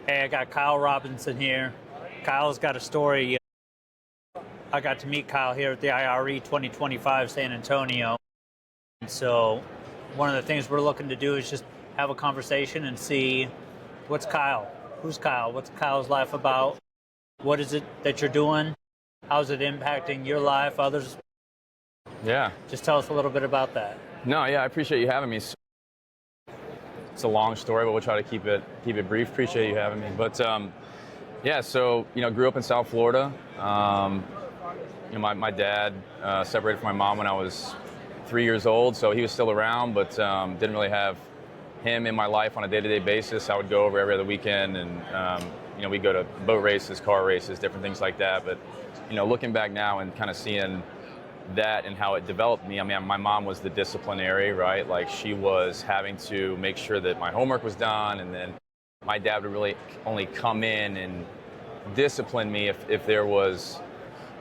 Hey, I got Kyle Robinson here. Kyle's got a story. I got to meet Kyle here at the IRE 2025 San Antonio. And so one of the things we're looking to do is just have a conversation and see what's Kyle? Who's Kyle? What's Kyle's life about? What is it that you're doing? How's it impacting your life, others? Yeah. Just tell us a little bit about that. No, yeah, I appreciate you having me. It's a long story, but we'll try to keep it brief. Appreciate you having me. But yeah, so grew up in South Florida. My dad separated from my mom when I was 3 years old, so he was still around, but didn't really have him in my life on a day-to-day basis. I would go over every other weekend, and we'd go to boat races, car races, different things like that. But looking back now and kind of seeing that and how it developed me. I mean, my mom was the disciplinary, right? Like, she was having to make sure that my homework was done, and then my dad would really only come in and discipline me if there was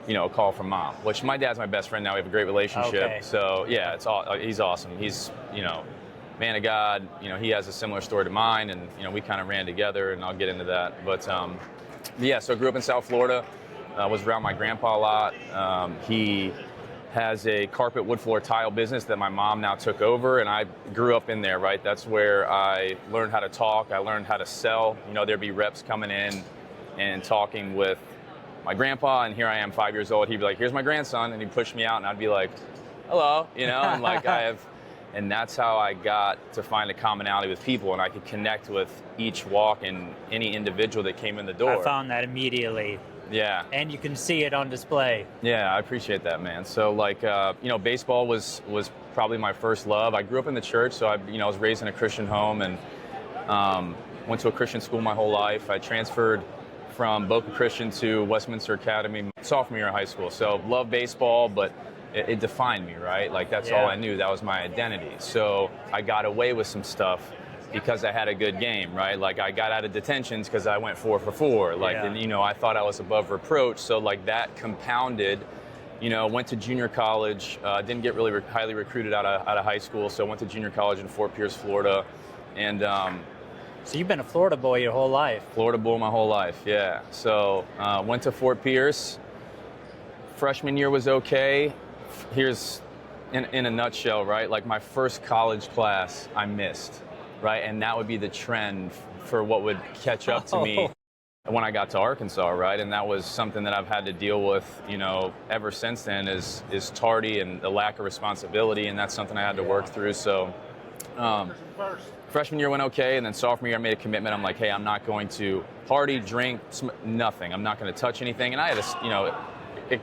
a call from mom, which my dad's my best friend now. We have a great relationship. Okay. So yeah, he's awesome. He's man of God. He has a similar story to mine, and we kind of ran together, and I'll get into that. But yeah, so I grew up in South Florida. Was around my grandpa a lot. He has a carpet wood floor tile business that my mom now took over, and I grew up in there, right? That's where I learned how to talk. I learned how to sell. There'd be reps coming in and talking with my grandpa, and here I am, 5 years old. He'd be like, "Here's my grandson," and he'd push me out, and I'd be like, "Hello," and like and that's how I got to find a commonality with people, and I could connect with each walk and any individual that came in the door. I found that immediately. Yeah. And you can see it on display. Yeah, I appreciate that, man. So baseball was probably my first love. I grew up in the church, so I was raised in a Christian home, and went to a Christian school my whole life. I transferred from Boca Christian to Westminster Academy sophomore year of high school. So loved baseball, but it defined me, right? Like, that's all I knew. That was my identity. So I got away with some stuff because I had a good game, right? Like, I got out of detentions because I went 4 for 4. And I thought I was above reproach. So that compounded. Went to junior college. Didn't get really highly recruited out of high school. So went to junior college in Fort Pierce, Florida, and. So you've been a Florida boy your whole life. Florida boy my whole life, yeah. So went to Fort Pierce. Freshman year was okay. Here's in a nutshell, right? Like, my first college class I missed, right? And that would be the trend for what would catch up to me when I got to Arkansas, right? And that was something that I've had to deal with, ever since then is tardy and the lack of responsibility, and that's something I had to work through. So freshman year went okay, and then sophomore year I made a commitment. I'm like, hey, I'm not going to party, drink, nothing. I'm not going to touch anything. And I had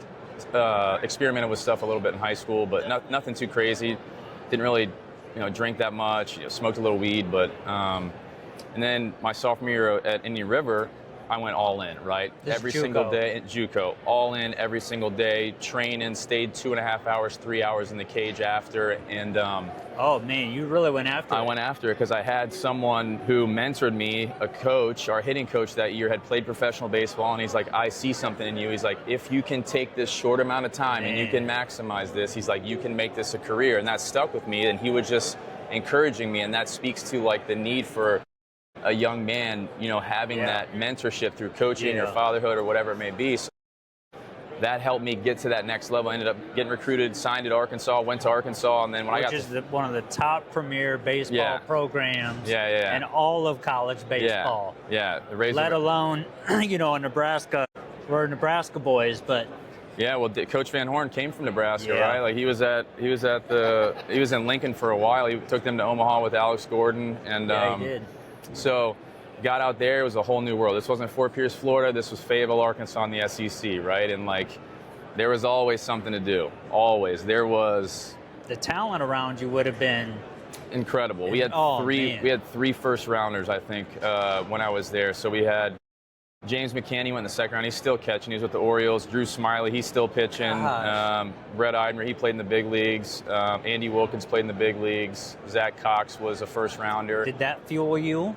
experimented with stuff a little bit in high school, but nothing too crazy. Didn't really drink that much. Smoked a little weed, but and then my sophomore year at Indian River, I went all in, right? Every single day at JUCO, all in every single day, training, stayed 2.5 hours, 3 hours in the cage after, and oh man, you really went after it. I went after it because I had someone who mentored me, a coach, our hitting coach that year, had played professional baseball, and he's like, I see something in you. He's like, if you can take this short amount of time and you can maximize this, he's like, you can make this a career. And that stuck with me, and he was just encouraging me, and that speaks to the need for a young man, having that mentorship through coaching or fatherhood or whatever it may be. So that helped me get to that next level. I ended up getting recruited, signed at Arkansas, went to Arkansas, and then when Which is one of the top premier baseball programs in all of college baseball. Yeah. Let alone, Nebraska. We're Nebraska boys, but. Yeah, well, Coach Van Horn came from Nebraska, right? Like, he was in Lincoln for a while. He took them to Omaha with Alex Gordon, and he did. So got out there, it was a whole new world. This wasn't Fort Pierce, Florida. This was Fayetteville, Arkansas in the SEC, right? And there was always something to do. Always. There was. The talent around you would have been incredible. We had three first rounders, I think, when I was there. So we had James McCann, he went in the second round. He's still catching. He was with the Orioles. Drew Smiley, he's still pitching. Brett Eidmer, he played in the big leagues. Andy Wilkins played in the big leagues. Zach Cox was a first rounder. Did that fuel you?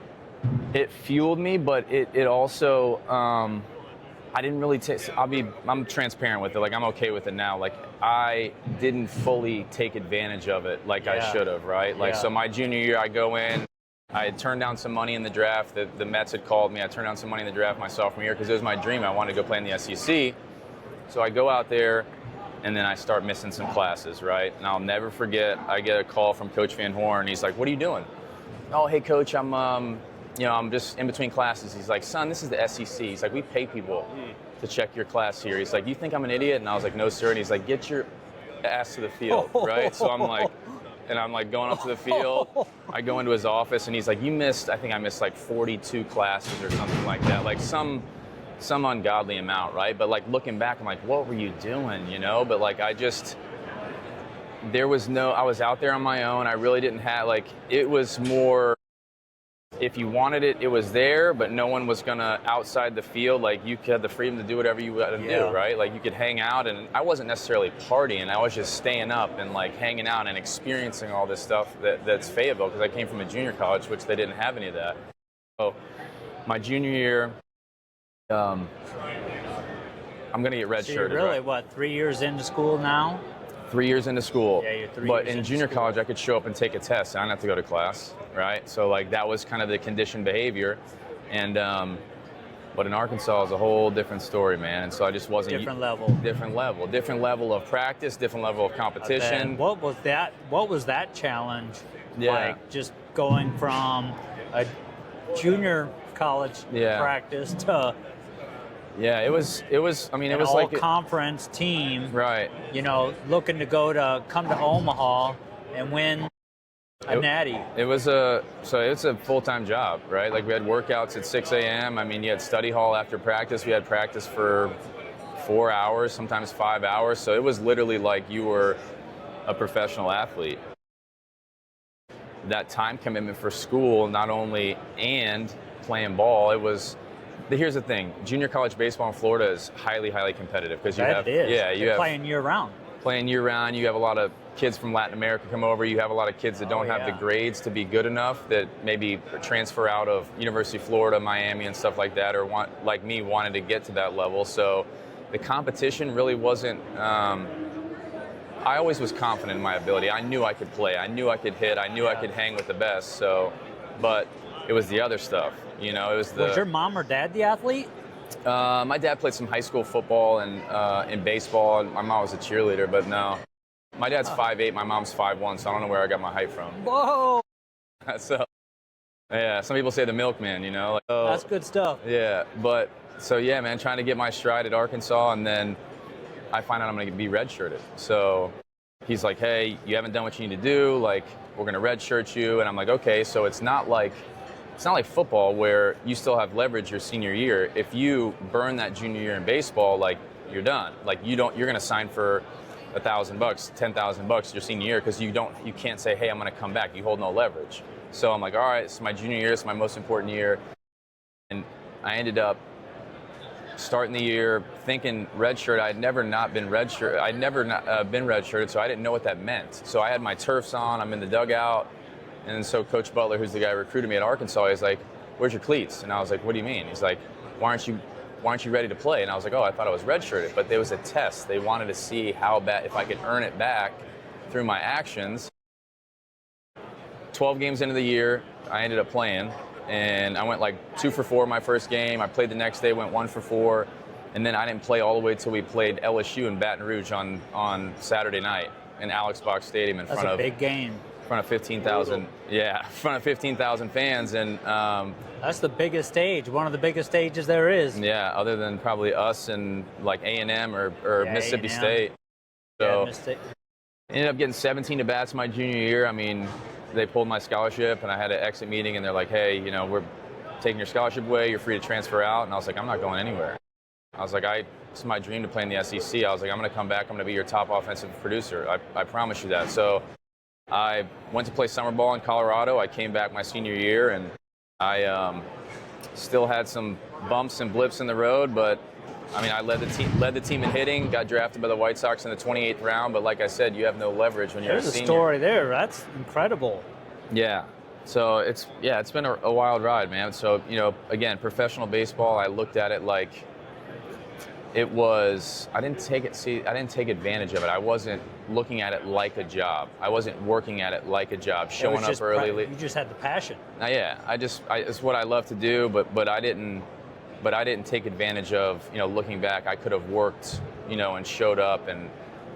It fueled me, but it also, I didn't really I'm transparent with it. I'm okay with it now. I didn't fully take advantage of it I should have, right? So my junior year, I go in, I had turned down some money in the draft. The Mets had called me. I turned down some money in the draft my sophomore year because it was my dream. I wanted to go play in the SEC. So I go out there, and then I start missing some classes, right? And I'll never forget, I get a call from Coach Van Horn. He's like, "What are you doing?" "Oh, hey, Coach, I'm just in between classes." He's like, "Son, this is the SEC." He's like, "We pay people to check your class here." He's like, "You think I'm an idiot?" And I was like, "No, sir." And he's like, "Get your ass to the field," right? So I'm like going up to the field. I go into his office, and he's like, I think I missed like 42 classes or something like that, like some ungodly amount, right? But like looking back, I'm like, what were you doing, you know? But like I was out there on my own. I really didn't have, like, it was more, if you wanted it, it was there, but no one was gonna outside the field. Like you had the freedom to do whatever you wanted to do, right? Like you could hang out, and I wasn't necessarily partying. I was just staying up and like hanging out and experiencing all this stuff that's Fayetteville, because I came from a junior college, which they didn't have any of that. So my junior year, I'm gonna get redshirted. So you're really, right? 3 years into school now? 3 years into school. Yeah, you're 3 But years in into junior school. college, I could show up and take a test. I didn't have to go to class, right? So like that was kind of the conditioned behavior. And but in Arkansas is a whole different story, man. And so I just wasn't Different level of practice, different level of competition. Then what was that challenge Yeah. like, just going from a junior college practice to Yeah, it was. I mean, it an was like all-conference team, right. looking to come to Omaha and win a natty. It's a full-time job, right? Like we had workouts at 6 a.m. I mean, you had study hall after practice. We had practice for 4 hours, sometimes 5 hours. So it was literally like you were a professional athlete. That time commitment for school, not only and playing ball, it was. Here's the thing: junior college baseball in Florida is highly, highly competitive because You're playing year round. Playing year round, you have a lot of kids from Latin America come over. You have a lot of kids that don't have the grades to be good enough, that maybe transfer out of University of Florida, Miami, and stuff like that, or wanted to get to that level. So the competition really wasn't. I always was confident in my ability. I knew I could play. I knew I could hit. I knew I could hang with the best. So, but it was the other stuff. It was the. Was your mom or dad the athlete? My dad played some high school football and in baseball, and my mom was a cheerleader, but no. My dad's 5'8", my mom's 5'1", so I don't know where I got my height from. Whoa! So, yeah, some people say the milkman, That's good stuff. Yeah, but, so yeah, man, trying to get my stride at Arkansas, and then I find out I'm going to be redshirted. So he's like, hey, you haven't done what you need to do, like, we're going to redshirt you, and I'm like, okay, so it's not like football where you still have leverage your senior year. If you burn that junior year in baseball, like you're done. Like you're going to sign for $1,000, $10,000 your senior year because you can't say, hey, I'm going to come back. You hold no leverage. So I'm like, all right, it's my junior year. It's my most important year. And I ended up starting the year thinking redshirt. I'd never not been redshirt. I'd never not, been redshirted, so I didn't know what that meant. So I had my turfs on. I'm in the dugout. And so Coach Butler, who's the guy who recruited me at Arkansas, he's like, where's your cleats? And I was like, what do you mean? He's like, why aren't you ready to play? And I was like, oh, I thought I was redshirted. But there was a test. They wanted to see how bad, if I could earn it back through my actions. 12 games into the year, I ended up playing. And I went like 2 for 4 my first game. I played the next day, went 1 for 4. And then I didn't play all the way till we played LSU in Baton Rouge on Saturday night in Alex Box Stadium in front of. That's a big game. In front of 15,000, in front of 15,000 fans, and that's the biggest stage, one of the biggest stages there is. Yeah, other than probably us and like A&M or Mississippi A&M. State. So Mississippi. ended up getting 17 at bats my junior year. I mean, they pulled my scholarship, and I had an exit meeting, and they're like, hey, we're taking your scholarship away. You're free to transfer out. And I was like, I'm not going anywhere. I was like, it's my dream to play in the SEC. I was like, I'm going to come back. I'm going to be your top offensive producer. I promise you that. So I went to play summer ball in Colorado. I came back my senior year, and I still had some bumps and blips in the road, but I mean, I led the team in hitting, got drafted by the White Sox in the 28th round, but like I said, you have no leverage when you're a senior. There's a story there. That's incredible. Yeah. So it's been a wild ride, man. So, again, professional baseball, I looked at it like it was, I didn't take advantage of it. I wasn't looking at it like a job. I wasn't working at it like a job, showing up early. You just had the passion. Yeah, it's what I love to do, but I didn't take advantage of, looking back, I could have worked, and showed up, and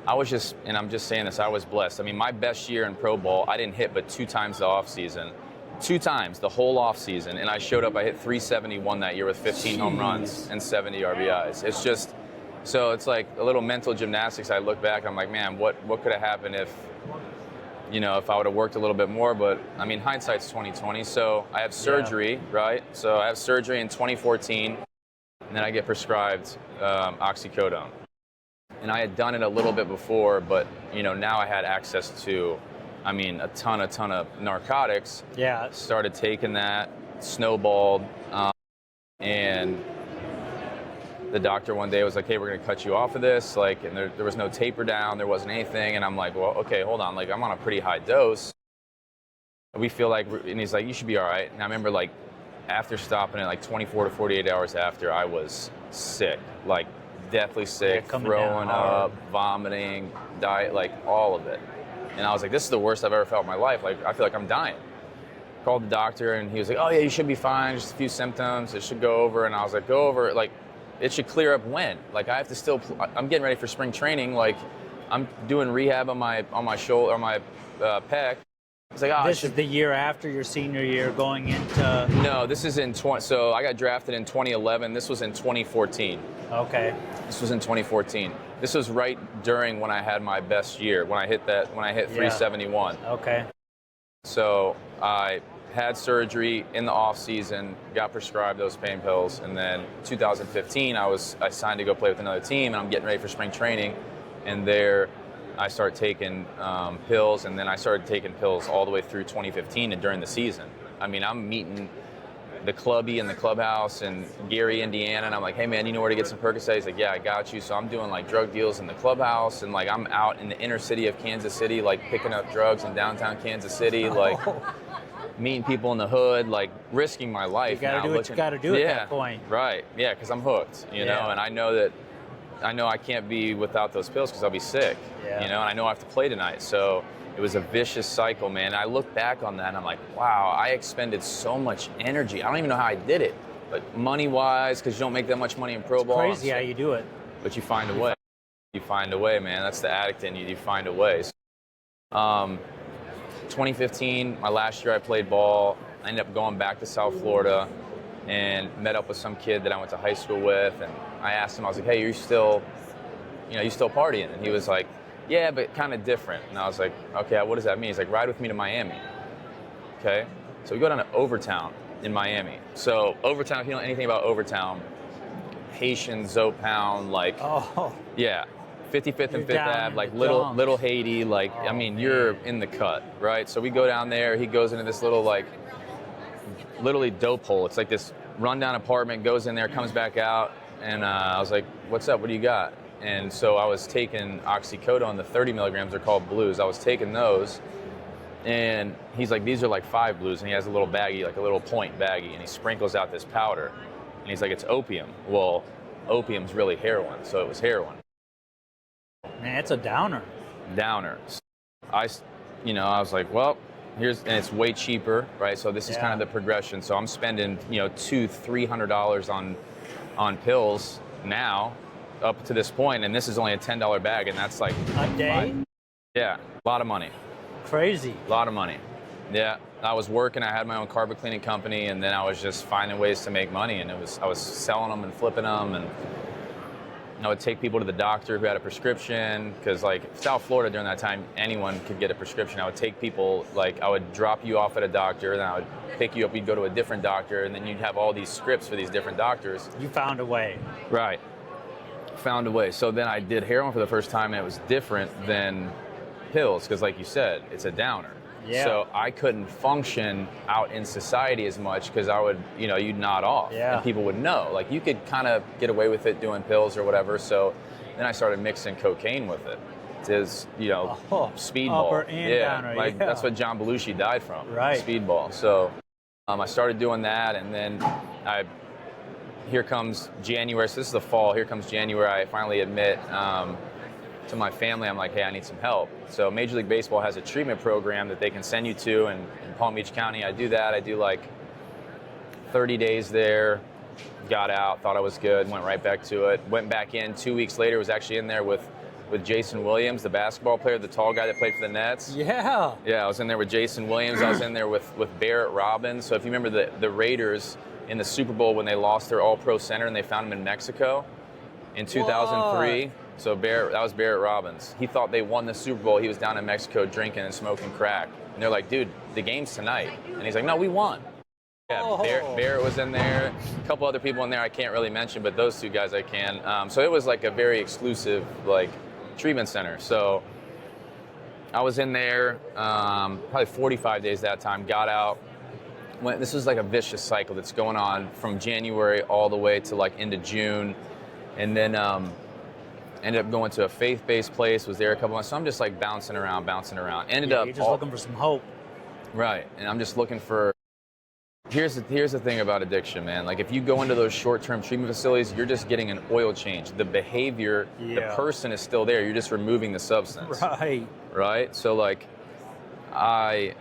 I'm just saying this, I was blessed. I mean, my best year in pro ball, I didn't hit but 2 times the off season. 2 times the whole off season, and I showed up, I hit 371 that year with 15 home runs and 70 RBIs. It's just, so it's like a little mental gymnastics. I look back, I'm like, man, what could have happened if I would have worked a little bit more? But I mean, hindsight's 2020. So I have surgery, right? So I have surgery in 2014, and then I get prescribed oxycodone. And I had done it a little bit before, but now I had access to, a ton of narcotics. Yeah. Started taking that, snowballed, and the doctor one day was like, hey, we're going to cut you off of this. Like, and there was no taper down. There wasn't anything. And I'm like, well, okay, hold on. Like, I'm on a pretty high dose. We feel like, and he's like, you should be all right. And I remember, like, after stopping it, like 24 to 48 hours after, I was sick, like deathly sick, throwing up, vomiting, diet, like all of it. And I was like, this is the worst I've ever felt in my life. Like, I feel like I'm dying. Called the doctor, and he was like, oh yeah, you should be fine. Just a few symptoms. It should go over. And I was like, go over. Like, it should clear up when? Like, I have to still, I'm getting ready for spring training. Like, I'm doing rehab on my shoulder, on my pec. It's like, this is the year after your senior year going into... No, this is in so I got drafted in 2011. This was in 2014. Okay. This was in 2014. This was right during when I had my best year, when I hit 371. Okay. So I had surgery in the off season, got prescribed those pain pills, and then 2015 I signed to go play with another team, and I'm getting ready for spring training, and there I started taking pills, and then I started taking pills all the way through 2015 and during the season. I mean, I'm meeting the clubby in the clubhouse in Gary, Indiana, and I'm like, hey man, you know where to get some Percocet? He's like, yeah, I got you. So I'm doing like drug deals in the clubhouse, and like I'm out in the inner city of Kansas City, like picking up drugs in downtown Kansas City, like meeting people in the hood, like risking my life. You gotta do what you gotta do at that point. Right, yeah, because I'm hooked, you know, and I know I can't be without those pills because I'll be sick, and I know I have to play tonight. So it was a vicious cycle, man. I look back on that and I'm like, wow, I expended so much energy. I don't even know how I did it, but money-wise, because you don't make that much money in pro ball. It's crazy how you do it. But you find a way. You find a way, man. That's the addict in you. You find a way. So, 2015, my last year I played ball. I ended up going back to South Florida and met up with some kid that I went to high school with, and I asked him, I was like, hey, you still partying? And he was like, yeah, but kind of different. And I was like, okay, what does that mean? He's like, ride with me to Miami. Okay, so we go down to Overtown in Miami. So Overtown, if you know anything about Overtown, Haitian, Zopound, like, 55th and 5th Ave, like little Haiti, like, you're in the cut, right? So we go down there, he goes into this little, like, literally dope hole. It's like this rundown apartment, goes in there, comes back out, and I was like, what's up, what do you got? And so I was taking oxycodone, the 30 milligrams, they're called blues. I was taking those, and he's like, these are like 5 blues, and he has a little baggie, like a little point baggie, and he sprinkles out this powder, and he's like, it's opium. Well, opium's really heroin, so it was heroin. Man, it's a downer. I was like, well, and it's way cheaper, right? So this is kind of the progression. So I'm spending, $200-300 on pills now, up to this point, and this is only a $10 bag, and that's like a day. Yeah, a lot of money. Crazy. A lot of money. Yeah, I was working. I had my own carpet cleaning company, and then I was just finding ways to make money, and I was selling them and flipping them, and I would take people to the doctor who had a prescription, because like South Florida during that time, anyone could get a prescription. I would take people, like I would drop you off at a doctor, then I would pick you up, you'd go to a different doctor, and then you'd have all these scripts for these different doctors. You found a way. Right. Found a way. So then I did heroin for the first time, and it was different than pills, because like you said, it's a downer. Yeah. So I couldn't function out in society as much, because I would, you'd nod off, and people would know. Like, you could kind of get away with it doing pills or whatever. So then I started mixing cocaine with it. It's, speedball. Upper and downer, that's what John Belushi died from. Right. Speedball. So I started doing that, and then here comes January. So this is the fall. Here comes January. I finally admit to my family, I'm like, hey, I need some help. So Major League Baseball has a treatment program that they can send you to in Palm Beach County. I do that. I do like 30 days there, got out, thought I was good, went right back to it. Went back in 2 weeks later, was actually in there with Jason Williams, the basketball player, the tall guy that played for the Nets. Yeah. Yeah, I was in there with Jason Williams. I was in there with Barrett Robbins. So if you remember the Raiders in the Super Bowl when they lost their all-pro center and they found him in Mexico in 2003. What? So that was Barrett Robbins. He thought they won the Super Bowl. He was down in Mexico drinking and smoking crack. And they're like, dude, the game's tonight. And he's like, no, we won. Yeah, Barrett was in there. A couple other people in there I can't really mention, but those two guys I can. So it was like a very exclusive like treatment center. So I was in there probably 45 days that time, got out. This was like a vicious cycle that's going on from January all the way to like into June. And then ended up going to a faith-based place, was there a couple months. So I'm just like bouncing around. Ended up you're just looking for some hope. Right, and I'm just looking for. Here's the thing about addiction, man. Like if you go into those short-term treatment facilities, you're just getting an oil change. The behavior, the person is still there. You're just removing the substance. Right. Right. So like, I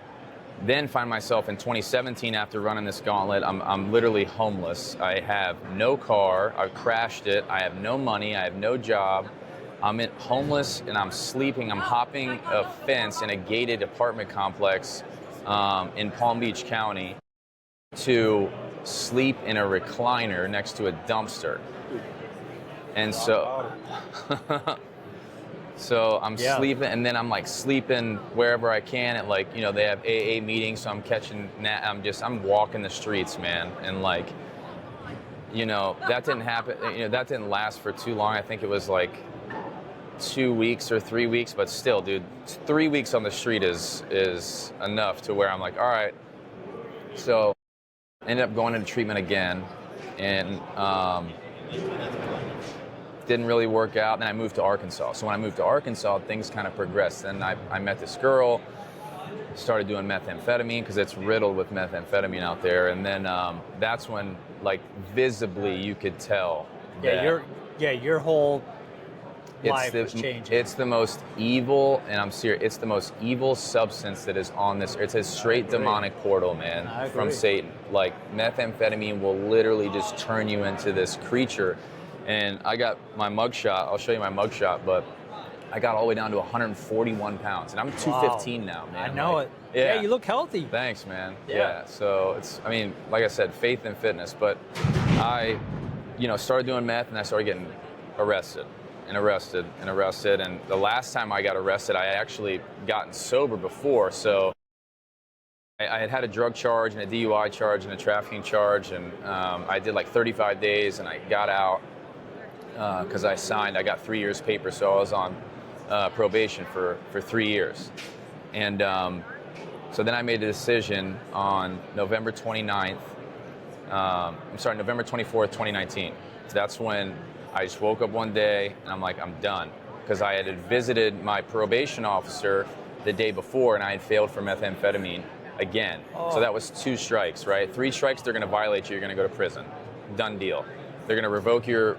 then find myself in 2017 after running this gauntlet. I'm literally homeless. I have no car. I've crashed it. I have no money. I have no job. I'm homeless and I'm sleeping. I'm hopping a fence in a gated apartment complex in Palm Beach County to sleep in a recliner next to a dumpster. And so so I'm sleeping, and then I'm like sleeping wherever I can at like, you know, they have AA meetings, so I'm I'm walking the streets, man. And like, you know, that didn't happen, you know, that didn't last for too long. I think it was like 2 weeks or 3 weeks, but still, dude, 3 weeks on the street is enough to where I'm like, all right. So ended up going into treatment again, and didn't really work out. Then I moved to Arkansas. So when I moved to Arkansas, things kind of progressed. Then I met this girl, started doing methamphetamine because it's riddled with methamphetamine out there. And then that's when, like, visibly you could tell. Your whole life was changing. It's the most evil, and I'm serious, it's the most evil substance that is on this. It's a straight demonic portal, man, from Satan. Like, methamphetamine will literally just turn you into this creature. And I got my mugshot. I'll show you my mugshot, but I got all the way down to 141 pounds, and I'm 215 now, man. I know like, it. Yeah, you look healthy. Thanks, man. Yeah. So it's, I mean, like I said, faith and fitness. But I, you know, started doing meth, and I started getting arrested. And the last time I got arrested, I had actually gotten sober before. So I had a drug charge and a DUI charge and a trafficking charge, and I did like 35 days, and I got out because I got 3 years paper, so I was on probation for 3 years. And so then I made a decision on November 24th, 2019. So that's when I just woke up one day and I'm like, I'm done. Because I had visited my probation officer the day before and I had failed for methamphetamine again. So that was 2 strikes, right? 3 strikes, they're going to violate you. You're going to go to prison. Done deal. They're going to revoke your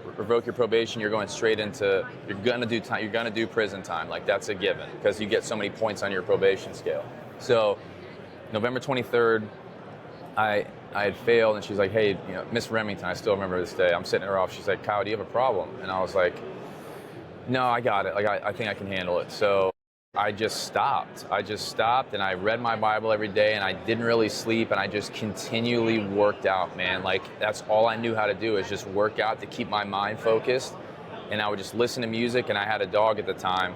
probation. You're going straight into, you're going to do time. You're going to do prison time. Like, that's a given because you get so many points on your probation scale. So November 23rd, I had failed, and she's like, hey, you know, Miss Remington, I still remember this day. I'm sitting in her office. She's like, Kyle, do you have a problem? And I was like, no, I got it. Like, I think I can handle it. So I just stopped. And I read my Bible every day, and I didn't really sleep, and I just continually worked out, man. Like, that's all I knew how to do is just work out to keep my mind focused. And I would just listen to music, and I had a dog at the time,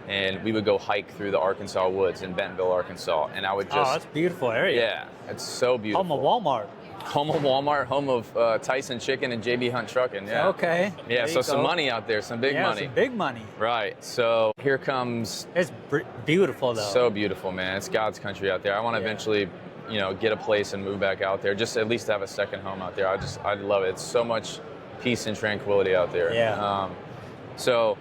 and we would go hike through the Arkansas woods in Bentonville, Arkansas. And I would just... Oh, that's a beautiful area. Yeah, it's so beautiful. Home of Walmart. Home of Walmart, home of Tyson Chicken and JB Hunt Trucking, yeah. Okay. Yeah, so some money out there, some big money. Some big money. Right, so here comes... It's beautiful, though. So beautiful, man. It's God's country out there. I want to eventually, you know, get a place and move back out there, just at least have a second home out there. I love it. It's so much peace and tranquility out there. Yeah. So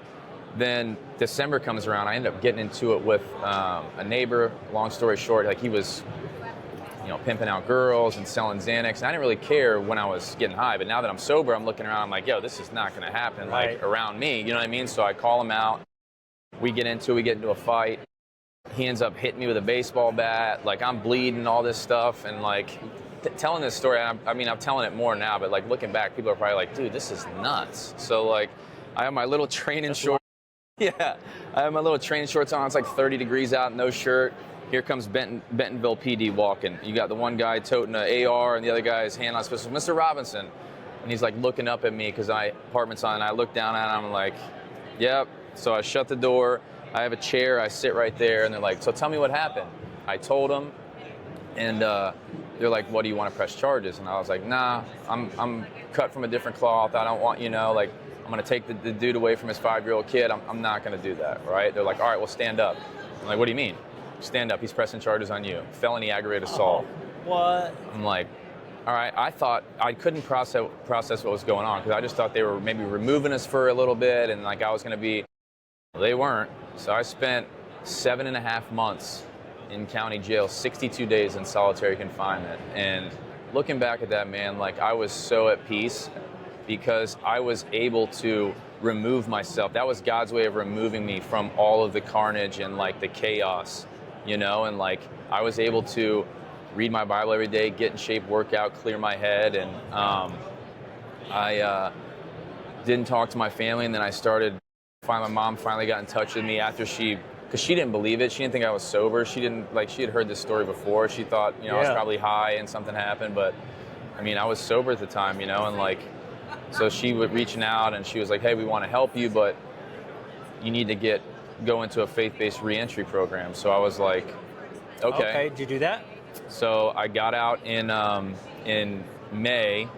then December comes around. I end up getting into it with a neighbor. Long story short, like, he was, you know, pimping out girls and selling Xanax. And I didn't really care when I was getting high, but now that I'm sober, I'm looking around, I'm like, yo, this is not going to happen, like, around me. You know what I mean? So I call him out. We get into a fight. He ends up hitting me with a baseball bat. Like, I'm bleeding, all this stuff. And, like, telling this story, I'm telling it more now, but, like, looking back, people are probably like, dude, this is nuts. So, like, I have my little training shorts. Yeah, I have my little training shorts on. It's like 30 degrees out, no shirt. Here comes Bentonville PD walking. You got the one guy toting an AR and the other guy's hand on his pistol. Mr. Robinson. And he's, like, looking up at me because my apartment's on. And I look down at him, I'm like, yep. So I shut the door. I have a chair. I sit right there. And they're like, so tell me what happened. I told them. And they're like, what do you want to press charges? And I was like, nah, I'm cut from a different cloth. I don't want, like, I'm going to take the dude away from his 5-year-old kid. I'm not going to do that, right? They're like, all right, well, stand up. I'm like, what do you mean? Stand up. He's pressing charges on you. Felony aggravated assault. What? I'm like, all right. I thought I couldn't process what was going on because I just thought they were maybe removing us for a little bit and, like, I was going to be. Well, they weren't. So I spent 7.5 months in county jail, 62 days in solitary confinement. And looking back at that, man, like, I was so at peace because I was able to remove myself. That was God's way of removing me from all of the carnage and, like, the chaos, and, like, I was able to read my Bible every day, get in shape, work out, clear my head. And I didn't talk to my family. And then my mom finally got in touch with me after because she didn't believe it. She didn't think I was sober. She had heard this story before. She thought, I was probably high and something happened. But I was sober at the time, and, like, so she was reaching out and she was like, hey, we want to help you, but you need to go into a faith-based reentry program. So I was like, okay. Okay, did you do that? So I got out in May,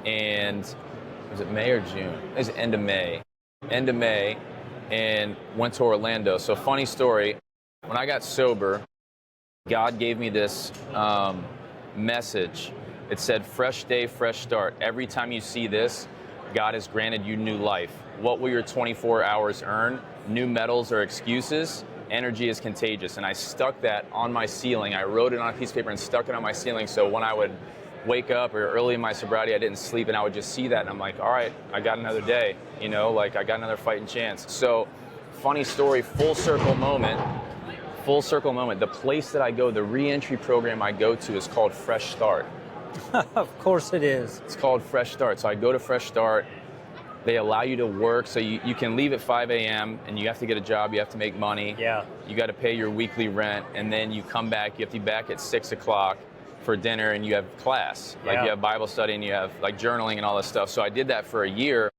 and was it May or June? It was end of May, and went to Orlando. So funny story, when I got sober, God gave me this message. It said, fresh day, fresh start. Every time you see this, God has granted you new life. What will your 24 hours earn? New medals or excuses? Energy is contagious. And I stuck that on my ceiling. I wrote it on a piece of paper and stuck it on my ceiling. So when I would wake up or early in my sobriety, I didn't sleep and I would just see that. And I'm like, all right, I got another day, like, I got another fighting chance. So funny story, full circle moment. The place that I go, the reentry program I go to is called Fresh Start. Of course it is. It's called Fresh Start. So I go to Fresh Start. They allow you to work. So you can leave at 5 a.m. and you have to get a job. You have to make money. Yeah. You got to pay your weekly rent. And then you come back. You have to be back at 6 o'clock for dinner and you have class. Like, you have Bible study and you have, like, journaling and all this stuff. So I did that for a year.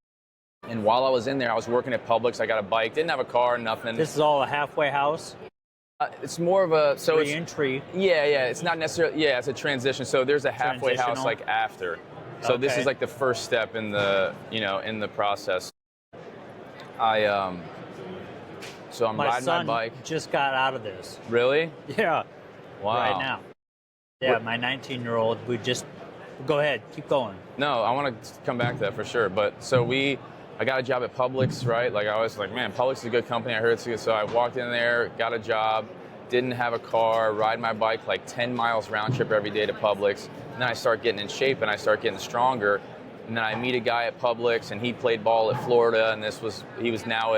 And while I was in there, I was working at Publix. I got a bike. Didn't have a car, nothing. This is all a halfway house? It's more of a reentry. Yeah. It's not necessarily. Yeah, it's a transition. So there's a halfway house, like, after. So This is, like, the first step in the in the process. So I'm riding my bike. My son just got out of this. Really? Yeah. Wow. Right now. Yeah, my 19-year-old. Go ahead, keep going. No, I want to come back to that for sure. But so I got a job at Publix, right? Like, I was like, man, Publix is a good company. I heard it's good. So I walked in there, got a job, didn't have a car, ride my bike like 10 miles round trip every day to Publix. And then I start getting in shape and I start getting stronger. And then I meet a guy at Publix and he played ball at Florida. And he was now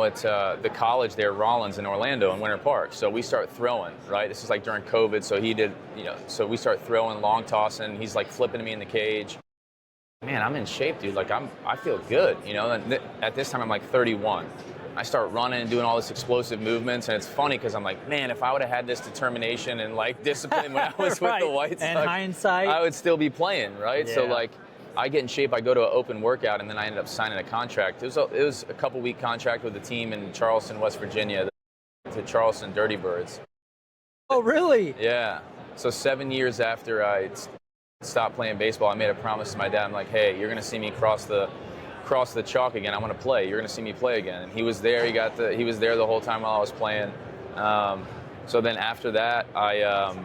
at the college there, Rollins in Orlando in Winter Park. So we start throwing, right? This is like during COVID. So he did, so we start throwing, long tossing. He's like flipping me in the cage. Man, I'm in shape, dude. Like, I feel good, And at this time, I'm like 31. I start running and doing all this explosive movements, and it's funny because I'm like, man, if I would have had this determination and, like, discipline when I was right. with the White Sox, and hindsight, I would still be playing, right? Yeah. So, like, I get in shape, I go to an open workout, and then I ended up signing a contract. It was a couple-week contract with the team in Charleston, West Virginia, the Charleston Dirty Birds. Oh, really? Yeah. So 7 years after I stopped playing baseball, I made a promise to my dad. I'm like, hey, you're going to see me cross the chalk again. I want to play. You're going to see me play again. And he was there. He was there the whole time while I was playing. So then after that, I've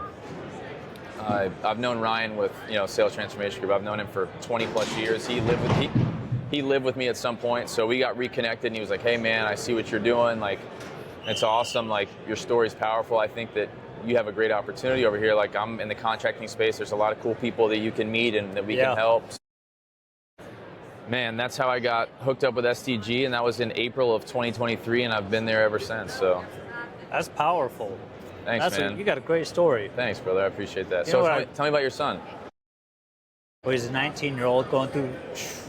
known Ryan with Sales Transformation Group. I've known him for 20 plus years. He lived with me at some point. So we got reconnected, and he was like, hey man, I see what you're doing. Like, it's awesome. Like, your story's powerful. I think that you have a great opportunity over here. Like, I'm in the contracting space. There's a lot of cool people that you can meet and that we can help. Man, that's how I got hooked up with STG, and that was in April of 2023, and I've been there ever since. So That's powerful. thanks, man. You got a great story. Thanks, brother. I appreciate that. You So know what tell me about your son. Well, he's a 19-year-old going through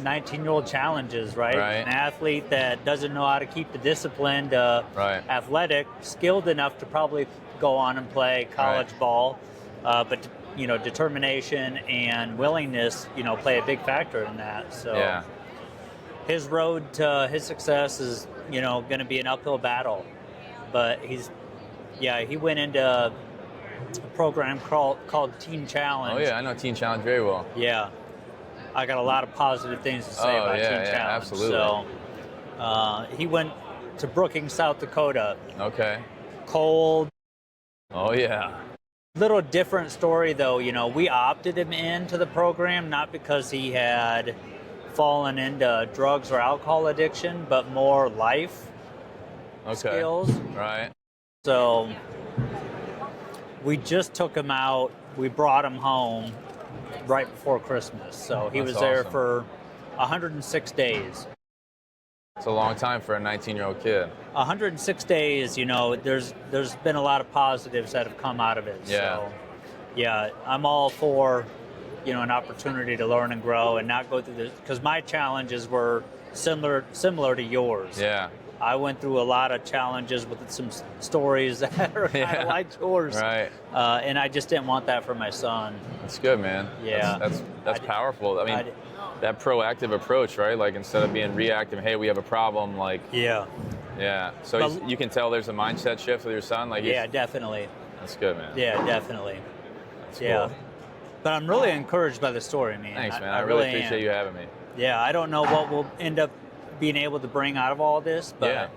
19-year-old challenges, right? Right. An athlete that doesn't know how to keep the disciplined, Right. athletic, skilled enough to probably go on and play college ball, but determination and willingness, play a big factor in that. So Yeah. his road to his success is, going to be an uphill battle. But he went into a program called Teen Challenge. Oh, yeah, I know Teen Challenge very well. Yeah. I got a lot of positive things to say about Teen Challenge. Absolutely. So he went to Brookings, South Dakota. Okay. Cold. Oh, yeah. Little different story, though. We opted him into the program not because he had fallen into drugs or alcohol addiction, but more life skills. Right. So we just took him out. We brought him home right before Christmas. So he That's was there awesome. for 106 days. It's a long time for a 19-year-old kid. 106 days, there's been a lot of positives that have come out of it. Yeah. So, yeah, I'm all for, an opportunity to learn and grow and not go through this, because my challenges were similar to yours. Yeah. I went through a lot of challenges with some stories that are kind of like yours. Right. And I just didn't want that for my son. That's good, man. Yeah. That's powerful. I mean, that proactive approach, right? Like, instead of being reactive, hey, we have a problem, like... Yeah. Yeah. So you can tell there's a mindset shift with your son? Like, yeah, definitely. That's good, man. Yeah, definitely. That's yeah. cool. But I'm really encouraged by the story, man. Thanks, man. I really appreciate you having me. Yeah, I don't know what we'll end up being able to bring out of all this, but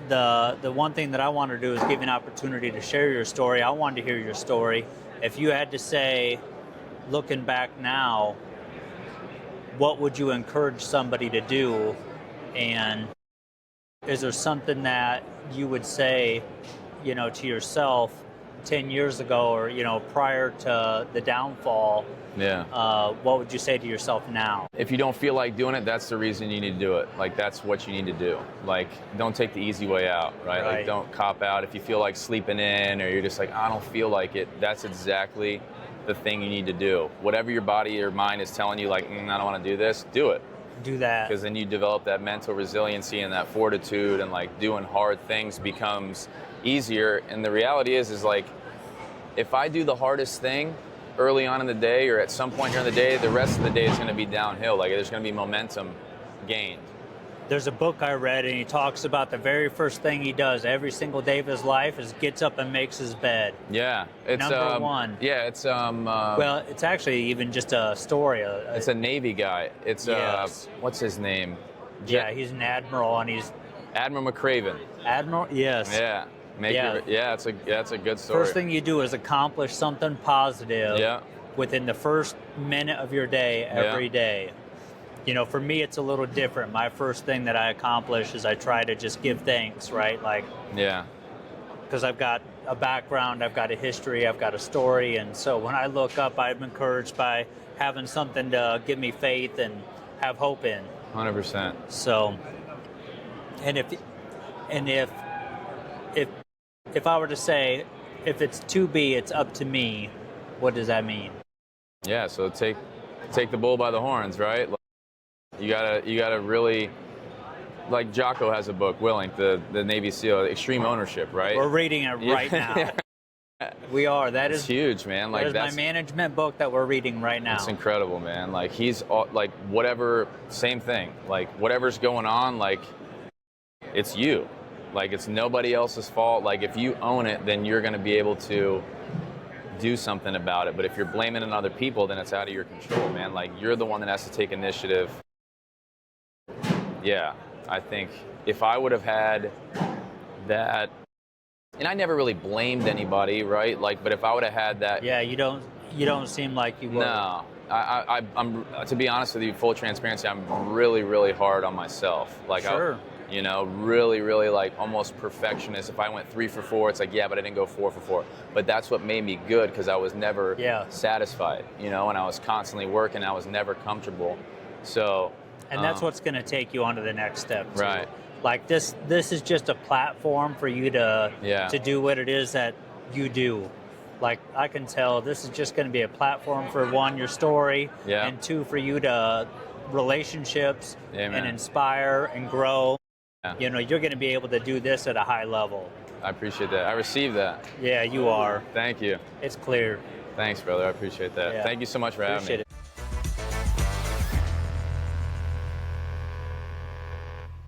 the one thing that I want to do is give you an opportunity to share your story. I wanted to hear your story. If you had to say, looking back now, what would you encourage somebody to do? And is there something that you would say, to yourself 10 years ago or, prior to the downfall? Yeah. What would you say to yourself now? If you don't feel like doing it, that's the reason you need to do it. Like, that's what you need to do. Like, don't take the easy way out, right? Like, don't cop out. If you feel like sleeping in or you're just like, I don't feel like it, that's exactly the thing you need to do. Whatever your body or mind is telling you, like, I don't want to do this, do it. Do that. Because then you develop that mental resiliency and that fortitude, and like doing hard things becomes easier. And the reality is like, if I do the hardest thing early on in the day or at some point during the day, the rest of the day is going to be downhill. Like, there's going to be momentum gained. There's a book I read, and he talks about the very first thing he does every single day of his life is gets up and makes his bed. Yeah, it's number one. Yeah, it's well, it's actually even just a story. It's a Navy guy. It's yes. What's his name? Yeah, he's an admiral, and he's Admiral McCraven. Admiral. Yes. Yeah. It's a good story. First thing you do is accomplish something positive. Yeah. Within the first minute of your day every day. For me, it's a little different. My first thing that I accomplish is I try to just give thanks, right? Like, yeah. Because I've got a background, I've got a history, I've got a story. And so when I look up, I'm encouraged by having something to give me faith and have hope in. 100%. So, and if I were to say, if it's to be, it's up to me, what does that mean? Yeah, so take the bull by the horns, right? You gotta really, like Jocko has a book, Willing, the Navy SEAL, Extreme Ownership, right? We're reading it right now. We are. It's huge, man. Like, that's my management book that we're reading right now. It's incredible, man. Like, he's like, whatever, same thing. Like, whatever's going on, like, it's you. Like, it's nobody else's fault. Like, if you own it, then you're gonna be able to do something about it. But if you're blaming it on other people, then it's out of your control, man. Like, you're the one that has to take initiative. Yeah, I think if I would have had that, and I never really blamed anybody, right? Like, but if I would have had that. Yeah, you don't seem like you were. No, I'm to be honest with you, full transparency, I'm really, really hard on myself. Like, sure. Really, really, like, almost perfectionist. If I went 3 for 4, it's like, yeah, but I didn't go 4 for 4. But that's what made me good, because I was never satisfied, and I was constantly working. I was never comfortable. So, And that's what's going to take you on to the next step. Too. Right. Like this is just a platform for you to do what it is that you do. Like I can tell this is just going to be a platform for one, your story, and two, for you to relationships and inspire and grow. Yeah. You know, you're going to be able to do this at a high level. I appreciate that. I received that. Yeah, you are. Thank you. It's clear. Thanks, brother. I appreciate that. Yeah. Thank you so much for having me. Appreciate it.